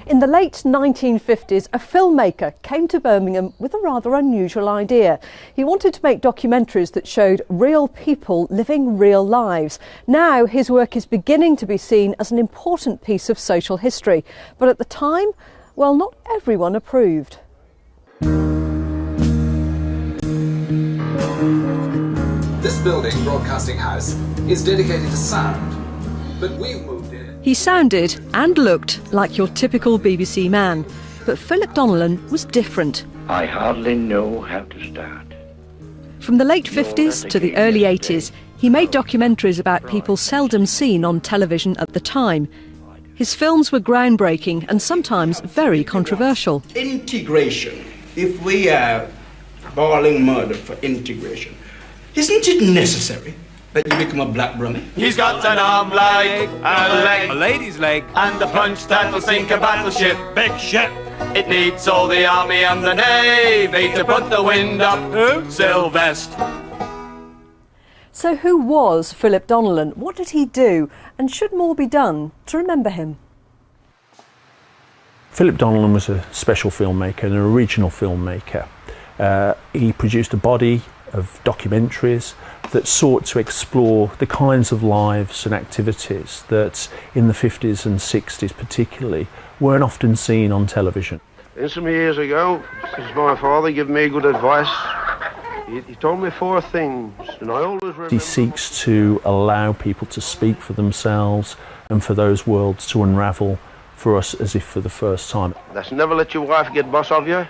In the late 1950s, a filmmaker came to Birmingham with a rather unusual idea. He wanted to make documentaries that showed real people living real lives. Now his work is beginning to be seen as an important piece of social history. But at the time, well, not everyone approved. This building, Broadcasting House, is dedicated to sound, but we've moved in. He sounded and looked like your typical BBC man, but Philip Donnellan was different. I hardly know how to start. From the late 50s to the early 80s, he made documentaries about people seldom seen on television at the time. His films were groundbreaking and sometimes very controversial. Integration. If we are boiling murder for integration, isn't it necessary that you become a black brummie? He's got an arm like a leg, a lady's leg, and a punch that'll sink a battleship. Big ship. It needs all the army and the navy to put the wind up. Who? Sylvester. So who was Philip Donnellan? What did he do? And should more be done to remember him? Philip Donnellan was a special filmmaker, an original filmmaker. He produced a body of documentaries that sought to explore the kinds of lives and activities that in the 50s and 60s particularly weren't often seen on television. Some years ago, my father gave me good advice. He told me 4 things, and I always remember. He seeks to allow people to speak for themselves and for those worlds to unravel for us as if for the first time. That's never let your wife get boss of you.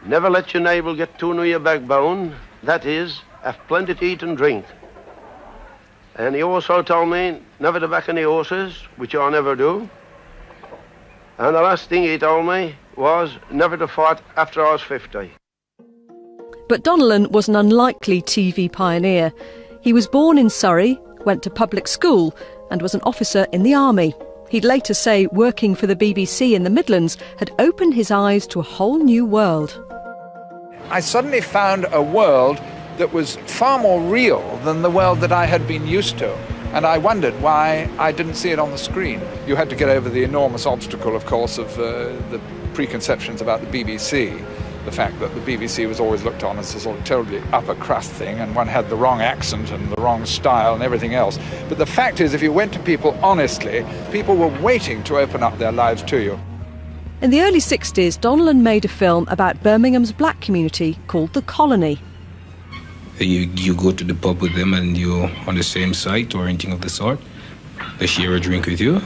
Never let your neighbour get too near your backbone. That is, have plenty to eat and drink. And he also told me never to back any horses, which I never do. And the last thing he told me was never to fight after I was 50. But Donnellan was an unlikely TV pioneer. He was born in Surrey, went to public school and was an officer in the army. He'd later say working for the BBC in the Midlands had opened his eyes to a whole new world. I suddenly found a world that was far more real than the world that I had been used to. And I wondered why I didn't see it on the screen. You had to get over the enormous obstacle, of course, of the preconceptions about the BBC. The fact that the BBC was always looked on as a sort of terribly upper crust thing, and one had the wrong accent and the wrong style and everything else. But the fact is, if you went to people honestly, people were waiting to open up their lives to you. In the early 60s, Donnellan made a film about Birmingham's black community called The Colony. You go to the pub with them and you're on the same site or anything of the sort. They share a drink with you.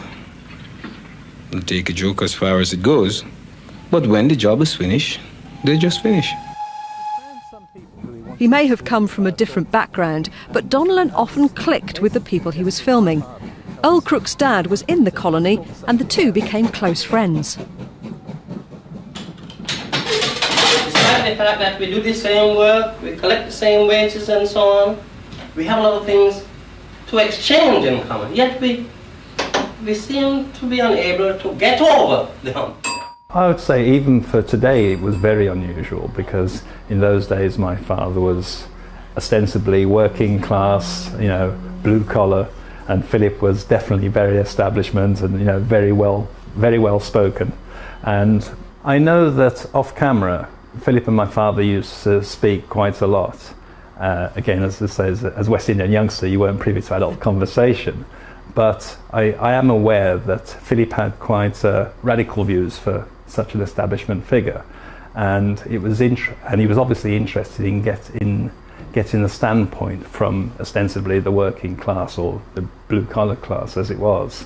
They'll take a joke as far as it goes. But when the job is finished, they just finish. He may have come from a different background, but Donnellan often clicked with the people he was filming. Earl Crook's dad was in The Colony and the two became close friends. Despite the fact that we do the same work, we collect the same wages and so on, we have a lot of things to exchange in common, yet we seem to be unable to get over the hump. I would say even for today it was very unusual, because in those days my father was ostensibly working class, blue collar, and Philip was definitely very establishment and very well spoken. And I know that off camera Philip and my father used to speak quite a lot. Again, as I say, as West Indian youngster, you weren't privy to adult conversation. But I am aware that Philip had quite radical views for such an establishment figure, and he was obviously interested in getting a standpoint from ostensibly the working class, or the blue collar class as it was.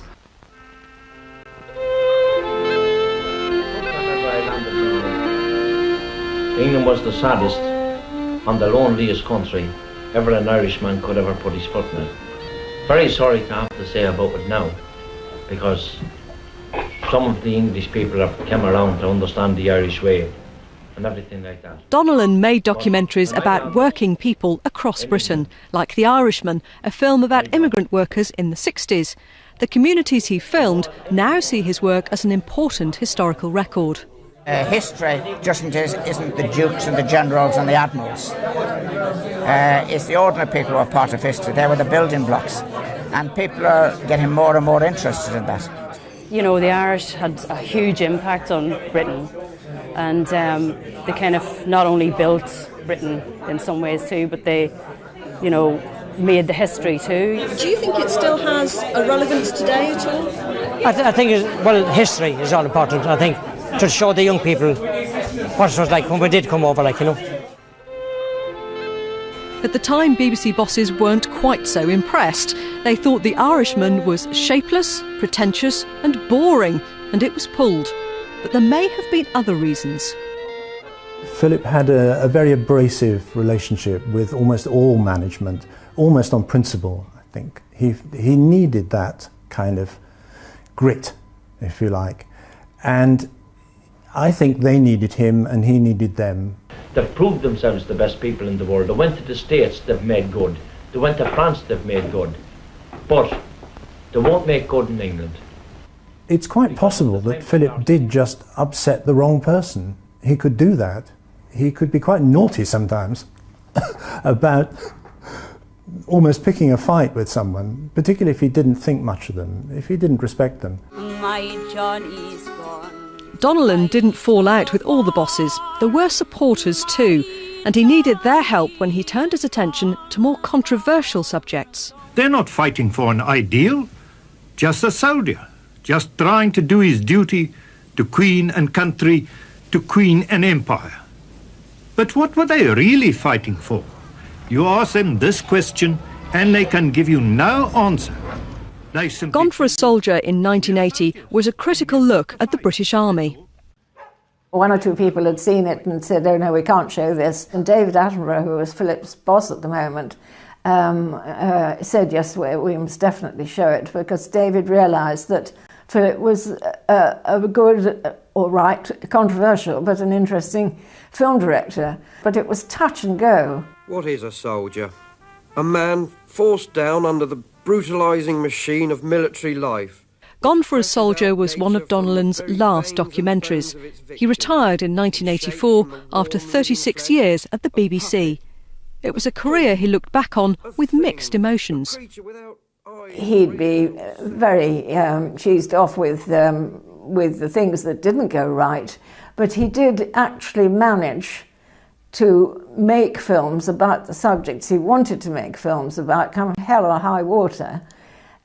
England was the saddest and the loneliest country ever an Irishman could ever put his foot in. Very sorry to have to say about it now, because some of the English people have come around to understand the Irish way and everything like that. Donnellan made documentaries about working people across Britain, like The Irishman, a film about immigrant workers in the 60s. The communities he filmed now see his work as an important historical record. History just isn't the dukes and the generals and the admirals. It's the ordinary people who are part of history. They were the building blocks. And people are getting more and more interested in that. you know, the Irish had a huge impact on Britain, and they kind of not only built Britain in some ways too, but they, you know, made the history too. Do you think it still has a relevance today at all? I think, well, history is all important, I think, to show the young people what it was like when we did come over, like, you know. At the time, BBC bosses weren't quite so impressed. They thought The Irishman was shapeless, pretentious and boring, and it was pulled. But there may have been other reasons. Philip had a very abrasive relationship with almost all management, almost on principle, I think. He needed that kind of grit, if you like. And I think they needed him and he needed them. They've proved themselves the best people in the world. They went to the States, they've made good. They went to France, they've made good. But they won't make good in England. It's quite possible that Philip did just upset the wrong person. He could do that. He could be quite naughty sometimes about almost picking a fight with someone, particularly if he didn't think much of them, if he didn't respect them. My Johnny's gone. Donnellan didn't fall out with all the bosses. There were supporters too, and he needed their help when he turned his attention to more controversial subjects. They're not fighting for an ideal, just a soldier, just trying to do his duty to Queen and country, to Queen and empire. But what were they really fighting for? You ask them this question and they can give you no answer. Gone for a Soldier in 1980 was a critical look at the British Army. One or two people had seen it and said, oh no, we can't show this. And David Attenborough, who was Philip's boss at the moment, said, yes, we must definitely show it, because David realised that Philip was a good, all right, controversial, but an interesting film director. But it was touch and go. What is a soldier? A man forced down under the brutalising machine of military life. Gone for a Soldier was one of Donnellan's last documentaries. He retired in 1984 after 36 years at the BBC. It was a career he looked back on with mixed emotions. He'd be very cheesed off with the things that didn't go right, but he did actually manage to make films about the subjects he wanted to make films about, come hell or high water,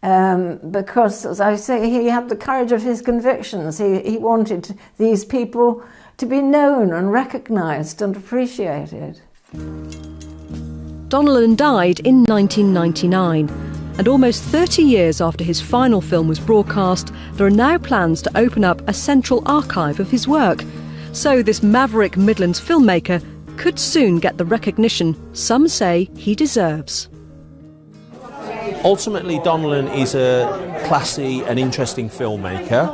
because, as I say, he had the courage of his convictions. He wanted these people to be known and recognised and appreciated. Donnellan died in 1999, and almost 30 years after his final film was broadcast, there are now plans to open up a central archive of his work. So this maverick Midlands filmmaker could soon get the recognition some say he deserves. Ultimately, Donnellan is a classy and interesting filmmaker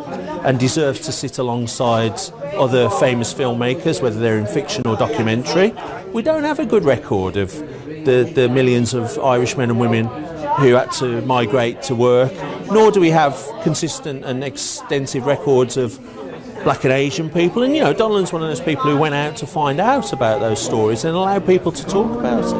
and deserves to sit alongside other famous filmmakers, whether they're in fiction or documentary. We don't have a good record of the millions of Irish men and women who had to migrate to work, nor do we have consistent and extensive records of Black and Asian people. And, you know, Donnellan's one of those people who went out to find out about those stories and allow people to talk about it.